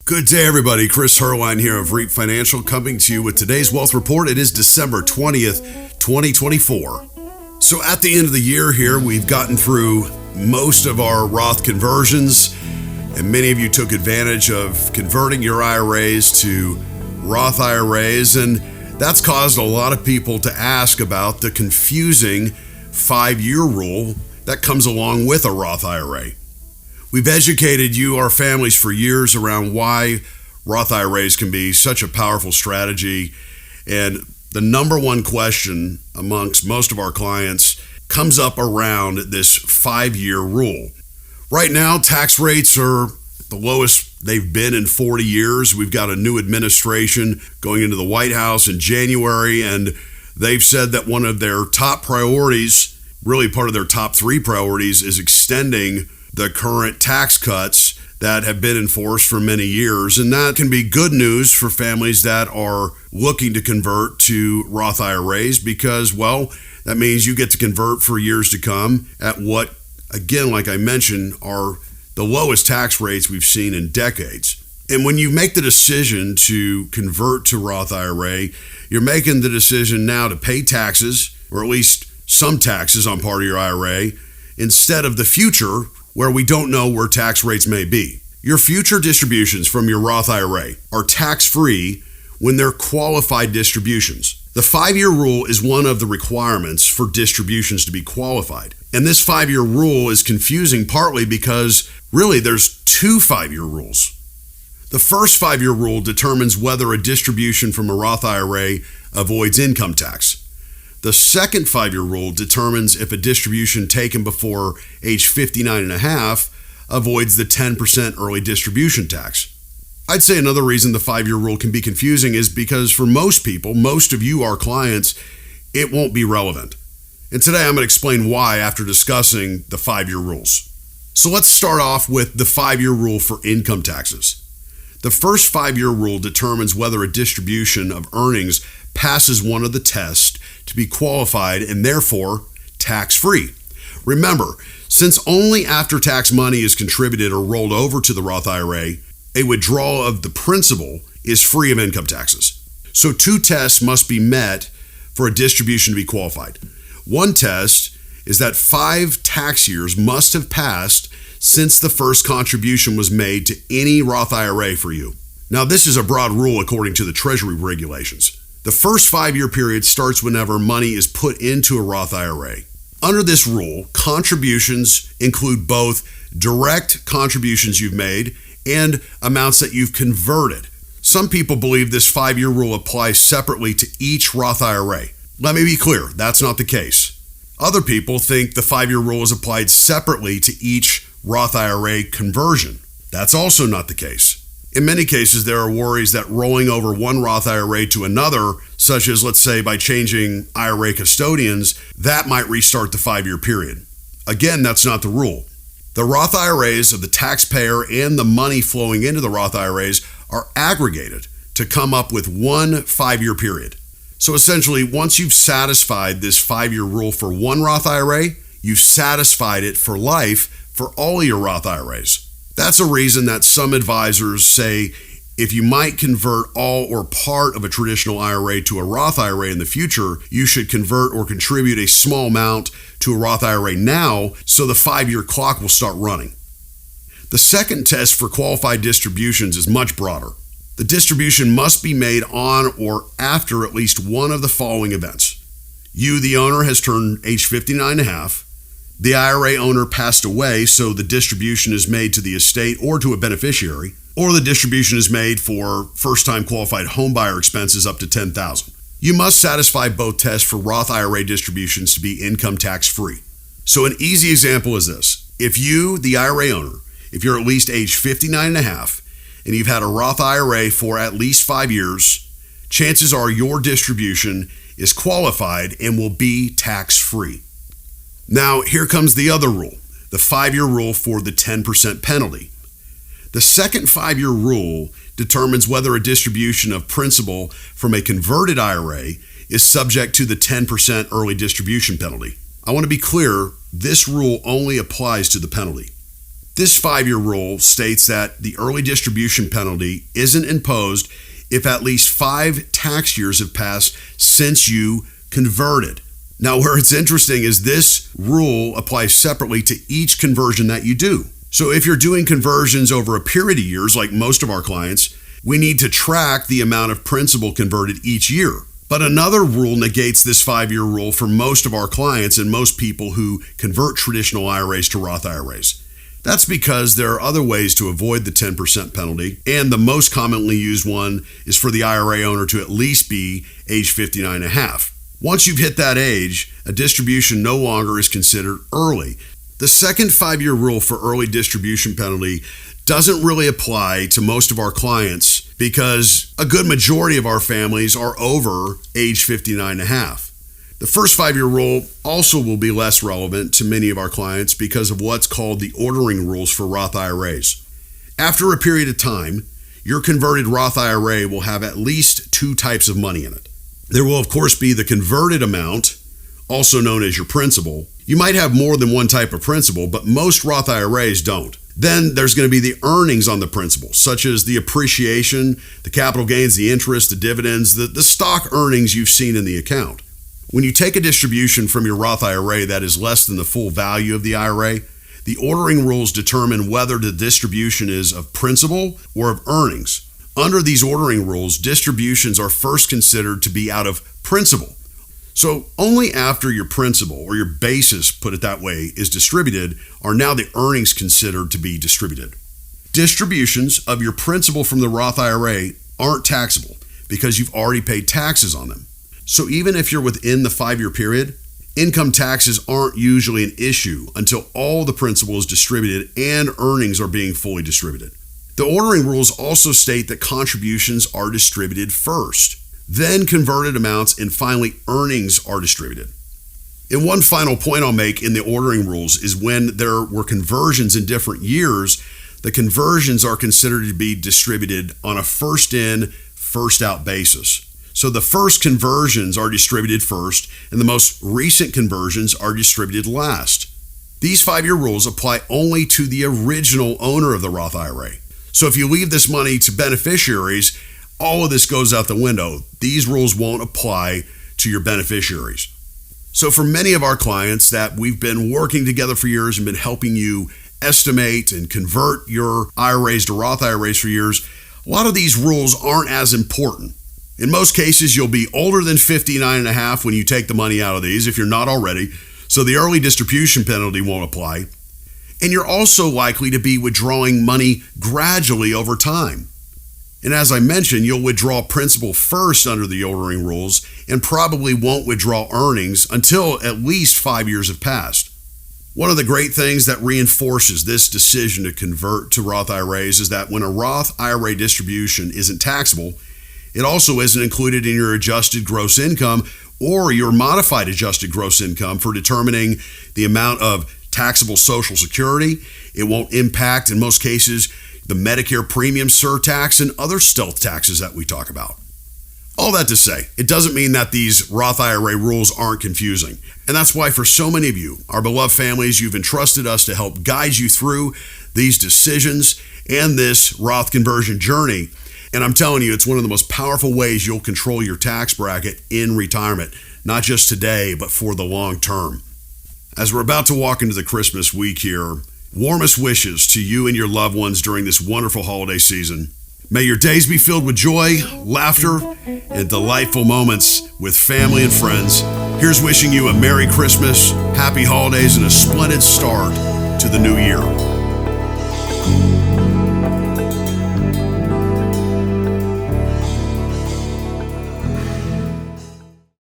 Good day, everybody. Chris Herline here of REAP Financial coming to you with today's Wealth Report. It is December 20th, 2024. So at the end of the year here, we've gotten through most of our Roth conversions, and many of you took advantage of converting your IRAs to Roth IRAs, and that's caused a lot of people to ask about the confusing 5-year rule that comes along with a Roth IRA. We've educated you, our families, for years around why Roth IRAs can be such a powerful strategy. And the number one question amongst most of our clients comes up around this 5-year rule. Right now, tax rates are the lowest they've been in 40 years. We've got a new administration going into the White House in January, and they've said that one of their top priorities, really part of their top 3 priorities, is extending the current tax cuts that have been enforced for many years. And that can be good news for families that are looking to convert to Roth IRAs because, well, that means you get to convert for years to come at what, again, like I mentioned, are the lowest tax rates we've seen in decades. And when you make the decision to convert to Roth IRA, you're making the decision now to pay taxes, or at least some taxes on part of your IRA, instead of the future, where we don't know where tax rates may be. Your future distributions from your Roth IRA are tax-free when they're qualified distributions. The 5-year rule is one of the requirements for distributions to be qualified. And this 5-year rule is confusing partly because really there's 2 5-year rules. The first 5-year rule determines whether a distribution from a Roth IRA avoids income tax. The second 5-year rule determines if a distribution taken before age 59 and a half avoids the 10% early distribution tax. I'd say another reason the 5-year rule can be confusing is because for most people, most of you, our clients, it won't be relevant. And today I'm going to explain why after discussing the 5-year rules. So let's start off with the 5-year rule for income taxes. The first 5-year rule determines whether a distribution of earnings passes one of the tests to be qualified and therefore tax-free. Remember, since only after-tax money is contributed or rolled over to the Roth IRA, a withdrawal of the principal is free of income taxes. So 2 tests must be met for a distribution to be qualified. One test is that 5 tax years must have passed since the first contribution was made to any Roth IRA for you. Now, this is a broad rule according to the Treasury regulations. The first 5-year period starts whenever money is put into a Roth IRA. Under this rule, contributions include both direct contributions you've made and amounts that you've converted. Some people believe this 5-year rule applies separately to each Roth IRA. Let me be clear, that's not the case. Other people think the 5-year rule is applied separately to each Roth IRA conversion. That's also not the case. In many cases, there are worries that rolling over one Roth IRA to another, such as, let's say, by changing IRA custodians, that might restart the 5-year period. Again, that's not the rule. The Roth IRAs of the taxpayer and the money flowing into the Roth IRAs are aggregated to come up with one 5-year period. So essentially, once you've satisfied this 5-year rule for one Roth IRA, you've satisfied it for life for all of your Roth IRAs. That's a reason that some advisors say if you might convert all or part of a traditional IRA to a Roth IRA in the future, you should convert or contribute a small amount to a Roth IRA now so the 5-year clock will start running. The second test for qualified distributions is much broader. The distribution must be made on or after at least one of the following events. You, the owner, has turned age 59 and a half. The IRA owner passed away, so the distribution is made to the estate or to a beneficiary, or the distribution is made for first-time qualified homebuyer expenses up to $10,000. You must satisfy both tests for Roth IRA distributions to be income tax-free. So an easy example is this. If you, the IRA owner, if you're at least age 59 and a half, and you've had a Roth IRA for at least 5 years, chances are your distribution is qualified and will be tax-free. Now, here comes the other rule, the 5-year rule for the 10% penalty. The second 5-year rule determines whether a distribution of principal from a converted IRA is subject to the 10% early distribution penalty. I want to be clear, this rule only applies to the penalty. This 5-year rule states that the early distribution penalty isn't imposed if at least 5 tax years have passed since you converted. Now, where it's interesting is this rule applies separately to each conversion that you do. So if you're doing conversions over a period of years, like most of our clients, we need to track the amount of principal converted each year. But another rule negates this 5-year rule for most of our clients and most people who convert traditional IRAs to Roth IRAs. That's because there are other ways to avoid the 10% penalty, and the most commonly used one is for the IRA owner to at least be age 59 and a half. Once you've hit that age, a distribution no longer is considered early. The second 5-year rule for early distribution penalty doesn't really apply to most of our clients because a good majority of our families are over age 59 and a half. The first 5-year rule also will be less relevant to many of our clients because of what's called the ordering rules for Roth IRAs. After a period of time, your converted Roth IRA will have at least 2 types of money in it. There will, of course, be the converted amount, also known as your principal. You might have more than one type of principal, but most Roth IRAs don't. Then there's going to be the earnings on the principal, such as the appreciation, the capital gains, the interest, the dividends, the stock earnings you've seen in the account. When you take a distribution from your Roth IRA that is less than the full value of the IRA, the ordering rules determine whether the distribution is of principal or of earnings. Under these ordering rules, distributions are first considered to be out of principal. So only after your principal, or your basis, put it that way, is distributed, are now the earnings considered to be distributed. Distributions of your principal from the Roth IRA aren't taxable because you've already paid taxes on them. So even if you're within the 5-year period, income taxes aren't usually an issue until all the principal is distributed and earnings are being fully distributed. The ordering rules also state that contributions are distributed first, then converted amounts, and finally earnings are distributed. And one final point I'll make in the ordering rules is when there were conversions in different years, the conversions are considered to be distributed on a first in, first out basis. So the first conversions are distributed first, and the most recent conversions are distributed last. These 5-year rules apply only to the original owner of the Roth IRA. So if you leave this money to beneficiaries, all of this goes out the window. These rules won't apply to your beneficiaries. So for many of our clients that we've been working together for years and been helping you estimate and convert your IRAs to Roth IRAs for years, a lot of these rules aren't as important. In most cases, you'll be older than 59 and a half when you take the money out of these, if you're not already, so the early distribution penalty won't apply. And you're also likely to be withdrawing money gradually over time. And as I mentioned, you'll withdraw principal first under the ordering rules and probably won't withdraw earnings until at least 5 years have passed. One of the great things that reinforces this decision to convert to Roth IRAs is that when a Roth IRA distribution isn't taxable, it also isn't included in your adjusted gross income or your modified adjusted gross income for determining the amount of taxable Social Security. It won't impact, in most cases, the Medicare premium surtax and other stealth taxes that we talk about. All that to say, it doesn't mean that these Roth IRA rules aren't confusing. And that's why for so many of you, our beloved families, you've entrusted us to help guide you through these decisions and this Roth conversion journey. And I'm telling you, it's one of the most powerful ways you'll control your tax bracket in retirement, not just today, but for the long term. As we're about to walk into the Christmas week here, warmest wishes to you and your loved ones during this wonderful holiday season. May your days be filled with joy, laughter, and delightful moments with family and friends. Here's wishing you a Merry Christmas, Happy Holidays, and a splendid start to the new year.